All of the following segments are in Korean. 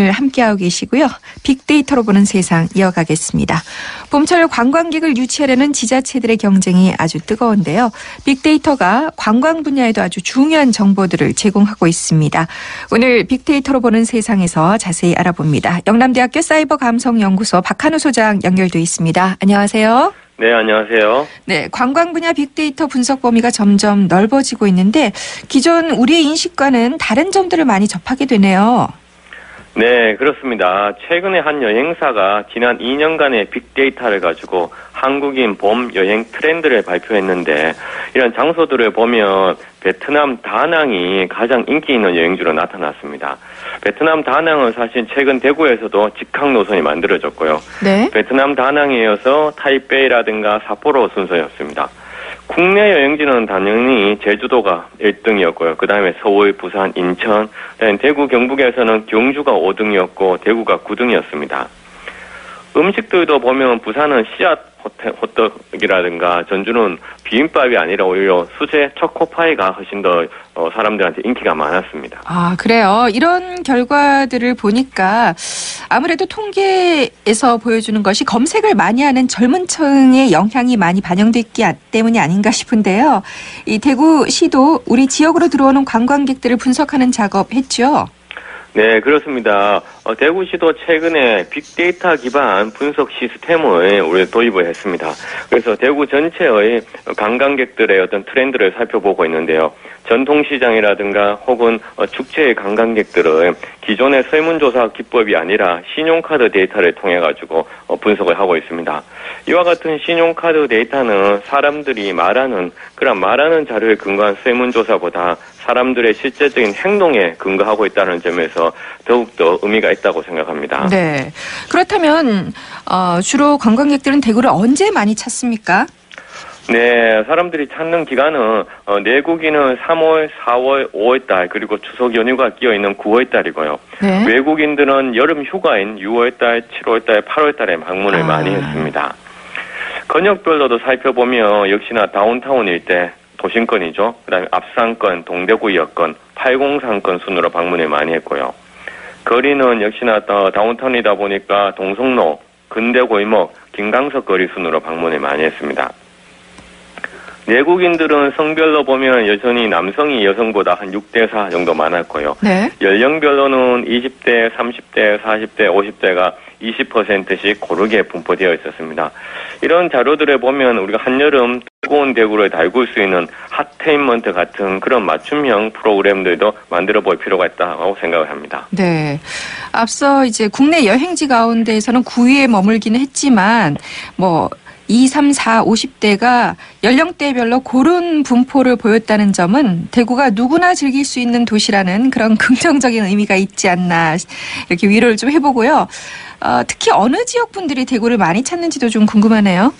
함께하고 계시고요. 빅데이터로 보는 세상 이어가겠습니다. 봄철 관광객을 유치하려는 지자체들의 경쟁이 아주 뜨거운데요. 빅데이터가 관광 분야에도 아주 중요한 정보들을 제공하고 있습니다. 오늘 빅데이터로 보는 세상에서 자세히 알아봅니다. 영남대학교 사이버감성연구소 박한우 소장 연결돼 있습니다. 안녕하세요. 네, 안녕하세요. 네, 관광 분야 빅데이터 분석 범위가 점점 넓어지고 있는데 기존 우리의 인식과는 다른 점들을 많이 접하게 되네요. 네, 그렇습니다. 최근에 한 여행사가 지난 2년간의 빅데이터를 가지고 한국인 봄 여행 트렌드를 발표했는데 이런 장소들을 보면 베트남 다낭이 가장 인기 있는 여행지로 나타났습니다. 베트남 다낭은 사실 최근 대구에서도 직항 노선이 만들어졌고요. 네. 베트남 다낭에 이어서 타이베이라든가 삿포로 순서였습니다. 국내 여행지는 당연히 제주도가 1등이었고요. 그 다음에 서울, 부산, 인천, 대구, 경북에서는 경주가 5등이었고 대구가 9등이었습니다. 음식들도 보면 부산은 씨앗 호떡이라든가 전주는 비빔밥이 아니라 오히려 수제 초코파이가 훨씬 더 사람들한테 인기가 많았습니다. 아, 그래요. 이런 결과들을 보니까 아무래도 통계에서 보여주는 것이 검색을 많이 하는 젊은 층의 영향이 많이 반영됐기 때문이 아닌가 싶은데요. 이 대구시도 우리 지역으로 들어오는 관광객들을 분석하는 작업 했죠? 네, 그렇습니다. 대구시도 최근에 빅데이터 기반 분석 시스템을 우리 도입을 했습니다. 그래서 대구 전체의 관광객들의 어떤 트렌드를 살펴보고 있는데요. 전통시장이라든가 혹은 축제의 관광객들은 기존의 설문조사 기법이 아니라 신용카드 데이터를 통해 가지고 분석을 하고 있습니다. 이와 같은 신용카드 데이터는 사람들이 말하는 자료에 근거한 설문조사보다 사람들의 실제적인 행동에 근거하고 있다는 점에서 더욱더 의미가 있다고 생각합니다. 네. 그렇다면 주로 관광객들은 대구를 언제 많이 찾습니까? 네, 사람들이 찾는 기간은 내국인은 3월, 4월, 5월달 그리고 추석 연휴가 끼어있는 9월달이고요. 네. 외국인들은 여름 휴가인 6월달, 7월달, 8월달에 방문을 많이 했습니다. 권역별로도 살펴보면 역시나 다운타운 일대 도심권이죠. 그다음에 앞산권, 동대구역권, 803권 순으로 방문을 많이 했고요. 거리는 역시나 다운타운이다 보니까 동성로, 근대골목, 김강석 거리 순으로 방문을 많이 했습니다. 내국인들은 성별로 보면 여전히 남성이 여성보다 한 6대4 정도 많았고요. 네. 연령별로는 20대, 30대, 40대, 50대가 20%씩 고르게 분포되어 있었습니다. 이런 자료들을 보면 우리가 한여름 뜨거운 대구를 달굴 수 있는 핫테인먼트 같은 그런 맞춤형 프로그램들도 만들어 볼 필요가 있다고 생각을 합니다. 네. 앞서 이제 국내 여행지 가운데에서는 9위에 머물기는 했지만 2, 3, 4, 50대가 연령대별로 고른 분포를 보였다는 점은 대구가 누구나 즐길 수 있는 도시라는 그런 긍정적인 의미가 있지 않나 이렇게 위로를 좀 해보고요. 특히 어느 지역 분들이 대구를 많이 찾는지도 좀 궁금하네요.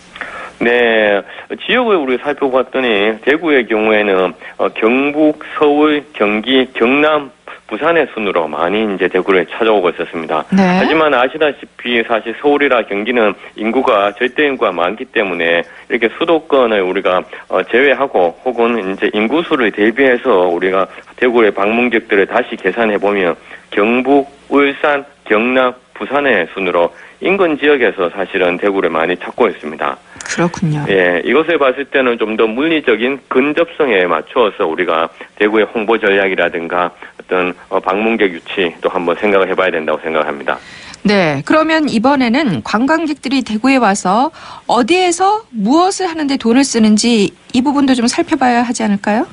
네, 지역을 우리 살펴봤더니 대구의 경우에는 경북, 서울, 경기, 경남, 부산의 순으로 많이 이제 대구를 찾아오고 있었습니다. 네. 하지만 아시다시피 사실 서울이나 경기는 인구가 절대 인구가 많기 때문에 이렇게 수도권을 우리가 제외하고 혹은 이제 인구수를 대비해서 우리가 대구의 방문객들을 다시 계산해 보면 경북, 울산, 경남, 부산의 순으로 인근 지역에서 사실은 대구를 많이 찾고 있습니다. 그렇군요. 예, 이것을 봤을 때는 좀 더 물리적인 근접성에 맞추어서 우리가 대구의 홍보 전략이라든가 어떤 방문객 유치도 한번 생각을 해봐야 된다고 생각합니다. 네, 그러면 이번에는 관광객들이 대구에 와서 어디에서 무엇을 하는데 돈을 쓰는지 이 부분도 좀 살펴봐야 하지 않을까요?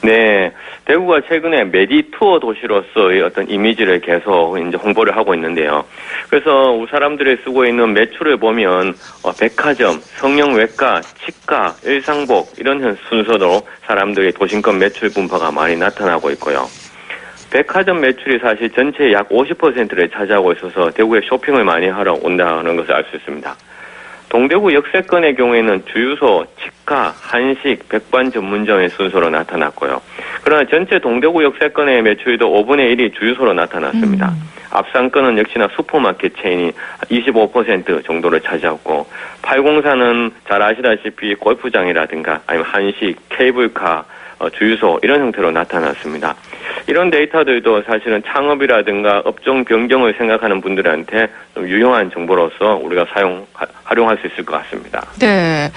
네, 대구가 최근에 메디투어 도시로서의 어떤 이미지를 계속 이제 홍보를 하고 있는데요. 그래서 사람들이 쓰고 있는 매출을 보면 백화점, 성형외과, 치과, 일상복 이런 순서로 사람들이 도심권 매출 분포가 많이 나타나고 있고요. 백화점 매출이 사실 전체의 약 50%를 차지하고 있어서 대구에 쇼핑을 많이 하러 온다는 것을 알 수 있습니다. 동대구 역세권의 경우에는 주유소, 치과, 한식, 백반 전문점의 순서로 나타났고요. 그러나 전체 동대구 역세권의 매출도 5분의 1이 주유소로 나타났습니다. 앞상권은 역시나 슈퍼마켓 체인이 25% 정도를 차지하고 804는 잘 아시다시피 골프장이라든가 아니면 한식, 케이블카, 주유소 이런 형태로 나타났습니다. 이런 데이터들도 사실은 창업이라든가 업종 변경을 생각하는 분들한테 좀 유용한 정보로서 우리가 활용할 수 있을 것 같습니다. 네.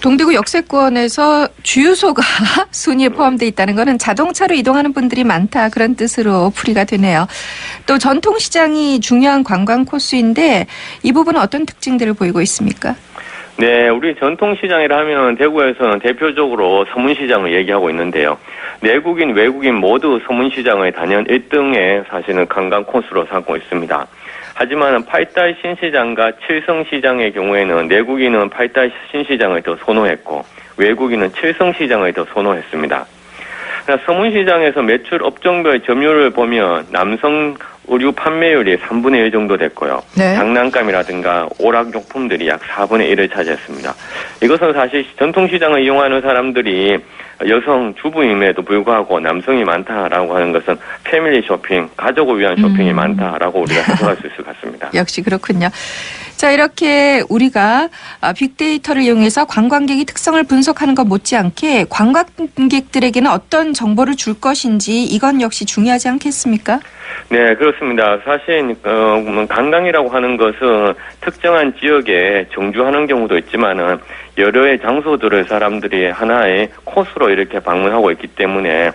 동대구 역세권에서 주유소가 순위에 포함되어 있다는 것은 자동차로 이동하는 분들이 많다 그런 뜻으로 풀이가 되네요. 또 전통시장이 중요한 관광 코스인데 이 부분은 어떤 특징들을 보이고 있습니까? 네, 우리 전통시장이라 하면 대구에서는 대표적으로 서문시장을 얘기하고 있는데요. 내국인, 외국인 모두 서문시장의 단연 1등에 사실은 관광 코스로 삼고 있습니다. 하지만 팔달 신시장과 칠성시장의 경우에는 내국인은 팔달 신시장을 더 선호했고 외국인은 칠성시장을 더 선호했습니다. 서문시장에서 매출 업종별 점유율을 보면 남성 의류 판매율이 3분의 1 정도 됐고요. 네. 장난감이라든가 오락용품들이 약 4분의 1을 차지했습니다. 이것은 사실 전통시장을 이용하는 사람들이 여성 주부임에도 불구하고 남성이 많다라고 하는 것은 패밀리 쇼핑, 가족을 위한 쇼핑이 많다라고 우리가 해석할 수 있을 것 같습니다. 역시 그렇군요. 자, 이렇게 우리가 빅데이터를 이용해서 관광객의 특성을 분석하는 것 못지않게 관광객들에게는 어떤 정보를 줄 것인지 이건 역시 중요하지 않겠습니까? 네, 그렇습니다. 사실 관광이라고 하는 것은 특정한 지역에 정주하는 경우도 있지만은 여러의 장소들을 사람들이 하나의 코스로 이렇게 방문하고 있기 때문에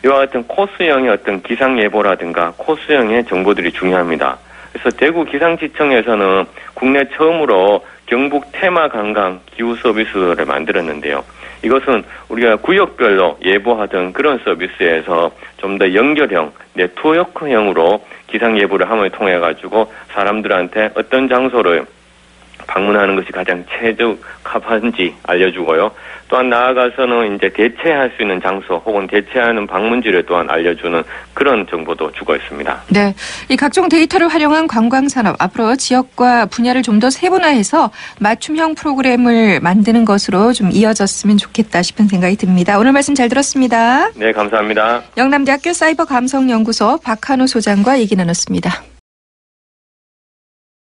이와 같은 코스형의 어떤 기상 예보라든가 코스형의 정보들이 중요합니다. 그래서 대구 기상지청에서는 국내 처음으로 경북 테마 관광 기후 서비스를 만들었는데요. 이것은 우리가 구역별로 예보하던 그런 서비스에서 좀 더 연결형, 네트워크형으로 기상 예보를 함을 통해 가지고 사람들한테 어떤 장소를 방문하는 것이 가장 최적합한지 알려주고요. 또한 나아가서는 이제 대체할 수 있는 장소 혹은 대체하는 방문지를 또한 알려주는 그런 정보도 주고 있습니다. 네, 이 각종 데이터를 활용한 관광산업 앞으로 지역과 분야를 좀 더 세분화해서 맞춤형 프로그램을 만드는 것으로 좀 이어졌으면 좋겠다 싶은 생각이 듭니다. 오늘 말씀 잘 들었습니다. 네, 감사합니다. 영남대학교 사이버감성연구소 박한우 소장과 얘기 나눴습니다.